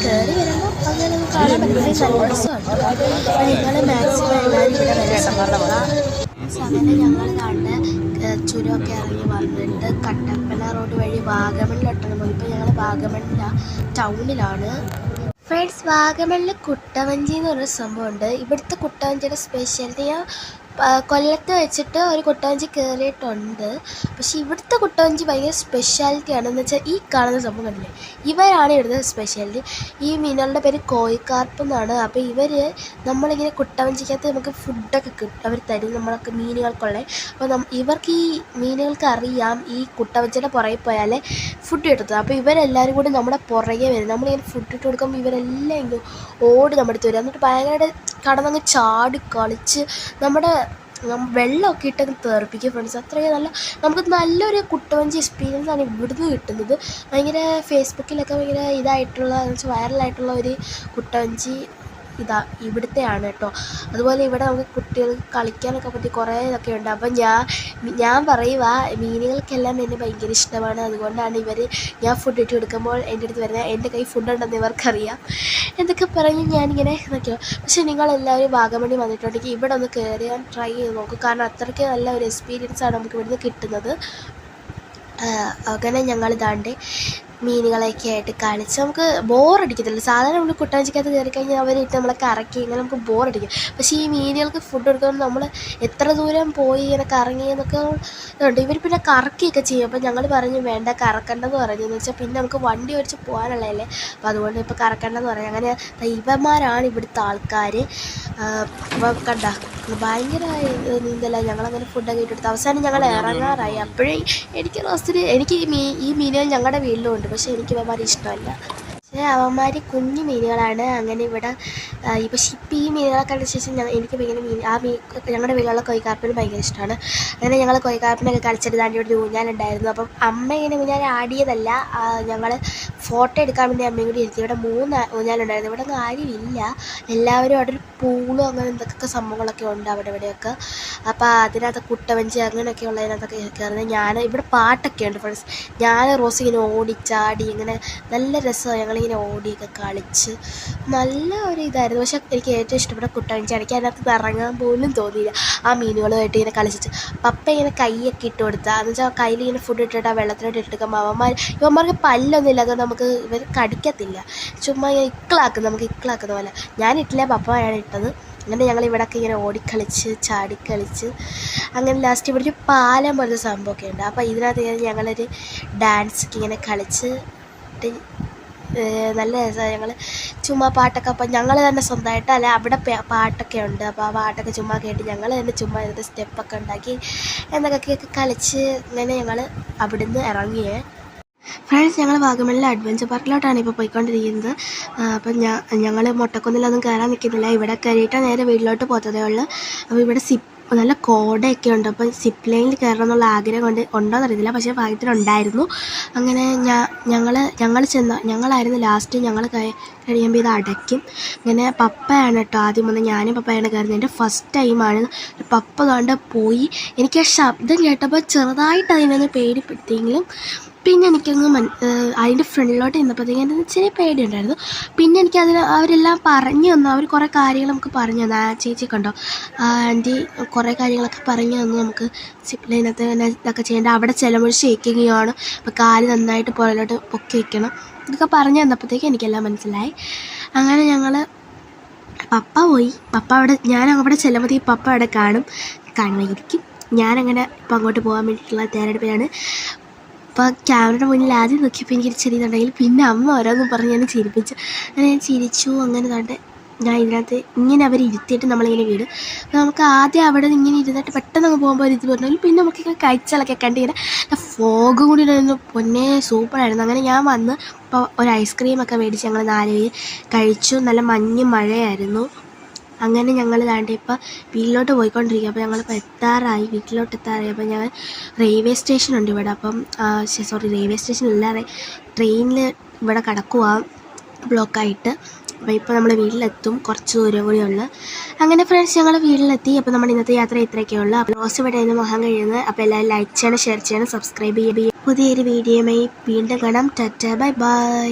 കയറി വരുമ്പോൾ അങ്ങനെ ഒന്ന് കാണാൻ പറ്റുന്നത് നല്ല രസമുണ്ട്. അപ്പോൾ നിങ്ങൾ മാക്സിമം എല്ലാവരും ഇവിടെ വരാൻ ശ്രമിക്കുക. അങ്ങനെ ഞങ്ങൾ കണ്ട് ചുരമൊക്കെ ഇറങ്ങി വന്നിട്ട് കട്ടപ്പന റോഡ് വഴി വാഗമണിലോട്ടാണ് പോയി. ഇപ്പോൾ ഞങ്ങൾ വാഗമണില ടൗണിലാണ്. ഫ്രണ്ട്സ്, വാഗമണിൽ കുട്ടവഞ്ചി എന്ന് പറഞ്ഞൊരു സംഭവമുണ്ട്. ഇവിടുത്തെ കുട്ടവഞ്ചിയുടെ സ്പെഷ്യാലിറ്റി കൊല്ലത്ത് വെച്ചിട്ട് ഒരു കുട്ടവഞ്ചി കയറിയിട്ടുണ്ട്. പക്ഷേ ഇവിടുത്തെ കുട്ടവഞ്ചി ഭയങ്കര സ്പെഷ്യാലിറ്റിയാണ്. എന്ന് വെച്ചാൽ ഈ കാണുന്ന സംഭവം കണ്ടില്ലേ, ഇവരാണ് ഇവിടുത്തെ സ്പെഷ്യാലിറ്റി. ഈ മീനുകളുടെ പേര് കോയിക്കാർപ്പ് എന്നാണ്. അപ്പോൾ ഇവർ നമ്മളിങ്ങനെ കുട്ടവഞ്ചിക്കകത്ത് നമുക്ക് ഫുഡൊക്കെ കിട്ടും, അവർ തരും നമ്മൾക്ക് മീനുകൾക്കുള്ള. അപ്പോൾ ഇവർക്ക് ഈ മീനുകൾക്ക് അറിയാം ഈ കുട്ടവഞ്ചിയുടെ പുറകെ പോയാലേ ഫുഡ് കിട്ടത്തുള്ളൂ. അപ്പോൾ ഇവരെല്ലാവരും കൂടി നമ്മുടെ പുറകെ വരും. നമ്മളിങ്ങനെ ഫുഡ് ഇട്ട് കൊടുക്കുമ്പോൾ ഇവരെല്ലാം ഇങ്ങനെ ഓടി നമ്മുടെ അടുത്ത് വരും. എന്നിട്ട് ഭയങ്കര കടന്നങ്ങ് ചാടി കളിച്ച് നമ്മുടെ വെള്ളമൊക്കെ ഇട്ടങ്ങ് തെറിപ്പിക്കും ഫ്രണ്ട്സ്. അത്രയും നമുക്ക് നല്ലൊരു കുട്ടവഞ്ചി എക്സ്പീരിയൻസ് ആണ് ഇവിടുന്ന് കിട്ടുന്നത്. ഭയങ്കര ഫേസ്ബുക്കിലൊക്കെ ഭയങ്കര ഇതായിട്ടുള്ള വൈറലായിട്ടുള്ള ഒരു കുട്ടവഞ്ചി ഇവിടുത്തെയാണ് കേട്ടോ. അതുപോലെ ഇവിടെ നമുക്ക് കുട്ടികൾക്ക് കളിക്കാനൊക്കെ പറ്റി കുറേ ഇതൊക്കെ ഉണ്ട്. അപ്പം ഞാൻ പറയുക, മീനുകൾക്കെല്ലാം എന്നെ ഭയങ്കര ഇഷ്ടമാണ്. അതുകൊണ്ടാണ് ഞാൻ ഫുഡ് ഇട്ട് കൊടുക്കുമ്പോൾ എൻ്റെ അടുത്ത് വരുന്നത്. എൻ്റെ കയ്യിൽ ഫുഡ് ഉണ്ടെന്ന് ഇവർക്കറിയാം. എന്തൊക്കെ പറഞ്ഞ് ഞാനിങ്ങനെ നോക്കിയോ. പക്ഷേ നിങ്ങളെല്ലാവരും വാഗമണി വന്നിട്ടുണ്ടെങ്കിൽ ഇവിടെ ഒന്ന് കയറിയാൻ ട്രൈ ചെയ്ത് നോക്കും. കാരണം അത്രയ്ക്ക് നല്ല ഒരു എക്സ്പീരിയൻസാണ് നമുക്ക് ഇവിടുന്ന് കിട്ടുന്നത്. അങ്ങനെ ഞങ്ങൾ ഇതാണ്ട് മീനുകളൊക്കെ ആയിട്ട് കളിച്ച് നമുക്ക് ബോറടിക്കത്തില്ല. സാധാരണ നമ്മൾ കുട്ടവഞ്ചിക്കകത്ത് കയറി കഴിഞ്ഞാൽ അവരിട്ട് നമ്മളെ കറക്കി ഇങ്ങനെ നമുക്ക് ബോറടിക്കും. പക്ഷേ ഈ മീനുകൾക്ക് ഫുഡ് കൊടുക്കുമ്പോൾ നമ്മൾ എത്ര ദൂരം പോയി ഇങ്ങനെ കറങ്ങി എന്നൊക്കെ ഇതുണ്ട്. ഇവർ പിന്നെ കറക്കിയൊക്കെ ചെയ്യും. അപ്പോൾ ഞങ്ങൾ പറഞ്ഞു വേണ്ട കറക്കണ്ടെന്ന് പറഞ്ഞു. എന്ന് വെച്ചാൽ പിന്നെ നമുക്ക് വണ്ടി ഓടിച്ച് പോകാനുള്ളതല്ലേ. അപ്പോൾ അതുകൊണ്ട് ഇപ്പോൾ കറക്കണ്ടെന്ന് പറഞ്ഞു. അങ്ങനെ ഇവന്മാരാണ് ഇവിടുത്തെ ആൾക്കാർ. അപ്പോൾ കണ്ട ഭയങ്കര നീന്തല. ഞങ്ങളങ്ങനെ ഫുഡൊക്കെ ഇട്ടെടുത്ത് അവസാനം ഞങ്ങൾ ഇറങ്ങാറായി. അപ്പോഴേ എനിക്ക് ഈ മീനുകൾ ഞങ്ങളുടെ വീട്ടിലും ഉണ്ട്. പക്ഷേ എനിക്ക് അവന്മാർ ഇഷ്ടമല്ല. പക്ഷേ അവന്മാർ കുഞ്ഞു മീനുകളാണ്. അങ്ങനെ ഇവിടെ പക്ഷേ ഇപ്പം ഈ മീനുകളെ കണ്ട ശേഷം എനിക്ക് ഭയങ്കര ഞങ്ങളുടെ വീട്ടിലുള്ള കോയിക്കാർപ്പിന് ഭയങ്കര ഇഷ്ടമാണ്. അങ്ങനെ ഞങ്ങൾ കോയിക്കാർപ്പിനൊക്കെ കളിച്ചിട്ട് താണ്ടി ഇവിടെ ഊഞ്ഞാലുണ്ടായിരുന്നു. അപ്പം അമ്മ ഇങ്ങനെ ഊഞ്ഞാൽ ആടിയതല്ല, ഞങ്ങൾ ഫോട്ടോ എടുക്കാൻ വേണ്ടി അമ്മയും കൂടി ഇരുത്തി. ഇവിടെ 3 ഊഞ്ഞാലുണ്ടായിരുന്നു. ഇവിടെ ഒന്നും ആരുമില്ല. എല്ലാവരും അവിടെ ഒരു പൂളും അങ്ങനെ എന്തൊക്കെ സംഭവങ്ങളൊക്കെ ഉണ്ട് അവിടെ ഇവിടെയൊക്കെ. അപ്പോൾ അതിനകത്ത് കുട്ടവഞ്ചി അങ്ങനെയൊക്കെ ഉള്ളതിനകത്തൊക്കെ കയറുന്നത്. ഇവിടെ പാട്ടൊക്കെ ഉണ്ട് ഫ്രണ്ട്സ്. ഞാൻ റോസ് ഇങ്ങനെ ഓടിച്ചാടി ഇങ്ങനെ നല്ല രസമാണ്. ഞങ്ങളിങ്ങനെ ഓടിയൊക്കെ കളിച്ച് നല്ല ഒരു ഇതായിരുന്നു. പക്ഷേ എനിക്ക് ഏറ്റവും ഇഷ്ടപ്പെട്ട കുട്ടവഞ്ചി. എനിക്ക് അതിനകത്ത് ഇറങ്ങാൻ പോലും തോന്നിയില്ല. ആ മീനുകളുമായിട്ട് ഇങ്ങനെ കളിച്ചിട്ട് പപ്പ ഇങ്ങനെ കൈയൊക്കെ ഇട്ട് കൊടുത്താൽ എന്ന് വെച്ചാൽ കയ്യിൽ ഇങ്ങനെ ഫുഡ് ഇട്ടിട്ട് ആ വെള്ളത്തിലോട്ട് ഇട്ടെടുക്കുമ്പോൾ ഇവന്മാർക്ക് പല്ലൊന്നും ഇല്ലാതെ നമുക്ക് ഇവർ കടിക്കത്തില്ല. ചുമ്മാ ഇങ്ങനെ നമുക്ക് ഇക്കിളാക്കുന്ന പോലെ. ഞാനിട്ടില്ല, പപ്പയാണ് ഇട്ടത്. അങ്ങനെ ഞങ്ങൾ ഇവിടെയൊക്കെ ഇങ്ങനെ ഓടിക്കളിച്ച് ചാടിക്കളിച്ച് അങ്ങനെ ലാസ്റ്റ് ഇവിടെ ഒരു പാലം പോലത്തെ സംഭവമൊക്കെ ഉണ്ട്. അപ്പോൾ ഇതിനകത്ത് ഞങ്ങളൊരു ഡാൻസൊക്കെ ഇങ്ങനെ കളിച്ച് നല്ല രസമാണ്. ഞങ്ങൾ ചുമ്മാ പാട്ടൊക്കെ അപ്പം ഞങ്ങൾ തന്നെ സ്വന്തമായിട്ട് അല്ല അവിടെ പാട്ടൊക്കെ ഉണ്ട്. അപ്പോൾ ആ പാട്ടൊക്കെ ചുമ്മാ കേട്ട് ഞങ്ങൾ തന്നെ ചുമ്മാ ഇതിൻ്റെ സ്റ്റെപ്പൊക്കെ ഉണ്ടാക്കി എന്നൊക്കെ കളിച്ച് അങ്ങനെ ഞങ്ങൾ അവിടുന്ന് ഇറങ്ങിയേ. ഫ്രണ്ട്സ്, ഞങ്ങൾ വാഗമണിലെ അഡ്വഞ്ചർ പാർക്കിലോട്ടാണ് ഇപ്പോൾ പോയിക്കൊണ്ടിരിക്കുന്നത്. അപ്പം ഞങ്ങൾ മൊട്ടക്കുന്നിലൊന്നും കയറാൻ നിൽക്കുന്നില്ല. ഇവിടെ കയറിയിട്ട് നേരെ വീട്ടിലോട്ട് പോകത്തതേ ഉള്ളൂ. അപ്പോൾ ഇവിടെ നല്ല കോടയൊക്കെ ഉണ്ട്. അപ്പോൾ സിപ്പ് ലൈനിൽ കയറണം എന്നുള്ള ആഗ്രഹം ഉണ്ടോയെന്ന് അറിയത്തില്ല. പക്ഷേ ഭാഗ്യത്തിനുണ്ടായിരുന്നു. അങ്ങനെ ഞങ്ങളായിരുന്നു ലാസ്റ്റ്. ഞങ്ങൾ കഴിയുമ്പോൾ ഇത് അടയ്ക്കും. അങ്ങനെ പപ്പയാണ് കേട്ടോ ആദ്യം വന്ന്. ഞാനും പപ്പയാണ് കയറുന്നത്. എൻ്റെ ഫസ്റ്റ് ടൈമാണ്. പപ്പ കണ്ട് പോയി. എനിക്ക് ആ ശബ്ദം കേട്ടപ്പോൾ ചെറുതായിട്ട് അതിനൊന്ന് പേടിപ്പെടുത്തിയെങ്കിലും പിന്നെ എനിക്കങ്ങ് അതിൻ്റെ ഫ്രണ്ടിലോട്ട് നിന്നപ്പോഴത്തേക്കും എൻ്റെ ചെറിയ പേടിയുണ്ടായിരുന്നു. പിന്നെ അവരെല്ലാം പറഞ്ഞു തന്നു. അവർ കുറേ കാര്യങ്ങൾ നമുക്ക് പറഞ്ഞു തന്നു. ആ ചേച്ചി കണ്ടോ, ആൻറ്റി കുറേ കാര്യങ്ങളൊക്കെ പറഞ്ഞു തന്നു. നമുക്ക് സിപ്പ് ലൈനകത്ത് ഇതൊക്കെ ചെയ്യേണ്ട, അവിടെ ചിലപ്പോൾ ഷേക്കിങ്ങാണ്. അപ്പോൾ കാല് നന്നായിട്ട് പുറകിലോട്ട് പൊക്കി വയ്ക്കണം. ഇതൊക്കെ പറഞ്ഞു തന്നപ്പോഴത്തേക്കും എനിക്കെല്ലാം മനസ്സിലായി. അങ്ങനെ പപ്പ പോയി. ഞാൻ അവിടെ ചെല്ലുമ്പോഴത്തേക്കും പപ്പ അവിടെ കാണുമായിരിക്കും. ഞാനങ്ങനെ ഇപ്പം അങ്ങോട്ട് പോകാൻ വേണ്ടിയിട്ടുള്ള തയ്യാറെടുപ്പിലാണ്. അപ്പോൾ ക്യാമറയുടെ മുന്നിൽ ആദ്യം നോക്കിയപ്പോൾ എനിക്കൊരു ചെറിയതുണ്ടെങ്കിൽ പിന്നെ അമ്മ ഓരോന്നും പറഞ്ഞ് ഞാൻ ചിരിപ്പിച്ചു. അങ്ങനെ ഞാൻ ചിരിച്ചു. അങ്ങനെ ഞാൻ ഇതിനകത്ത് ഇങ്ങനെ അവർ ഇരുത്തിയിട്ട് നമ്മളിങ്ങനെ വീട്. അപ്പോൾ നമുക്ക് ആദ്യം അവിടെ നിന്ന് ഇങ്ങനെ ഇരുന്നിട്ട് പെട്ടെന്ന് അങ്ങ് പോകുമ്പോൾ ഒരു ഇത് പറഞ്ഞാൽ പിന്നെ നമുക്കിങ്ങനെ കാഴ്ചകളൊക്കെ കണ്ടിങ്ങനെ ഫോഗും കൂടി ഇരുന്നു. പൊന്നെ സൂപ്പറായിരുന്നു. അങ്ങനെ ഞാൻ വന്ന് ഇപ്പോൾ ഒരു ഐസ്ക്രീമൊക്കെ മേടിച്ച് ഞങ്ങൾ 4 പേര് കഴിച്ചു. നല്ല മഴയായിരുന്നു. അങ്ങനെ ഞങ്ങൾ ഇപ്പോൾ വീട്ടിലോട്ട് പോയിക്കൊണ്ടിരിക്കുക. അപ്പോൾ ഞങ്ങളിപ്പോൾ വീട്ടിലോട്ട് എത്താറായി. അപ്പോൾ ഞങ്ങൾ റെയിൽവേ സ്റ്റേഷനുണ്ട് ഇവിടെ. അപ്പം റെയിൽവേ സ്റ്റേഷനല്ല, ട്രെയിനിൽ ഇവിടെ കിടക്കുക ബ്ലോക്കായിട്ട്. അപ്പോൾ ഇപ്പോൾ നമ്മൾ വീട്ടിലെത്തും, കുറച്ച് ദൂരം കൂടിയുള്ളു. അങ്ങനെ ഫ്രണ്ട്സ്, ഞങ്ങൾ വീട്ടിലെത്തി. അപ്പോൾ നമ്മുടെ ഇന്നത്തെ യാത്ര ഇത്രയൊക്കെയുള്ളൂ. അപ്പോൾ റോസ് ഇവിടെ നിന്ന് മഹാൻ കഴിയുന്നത്. അപ്പോൾ എല്ലാവരും ലൈക്ക് ചെയ്യണം, ഷെയർ ചെയ്യണം, സബ്സ്ക്രൈബ് ചെയ്യുക. പുതിയൊരു വീഡിയോയുമായി വീണ്ടും കാണാം. Tata, bye bye.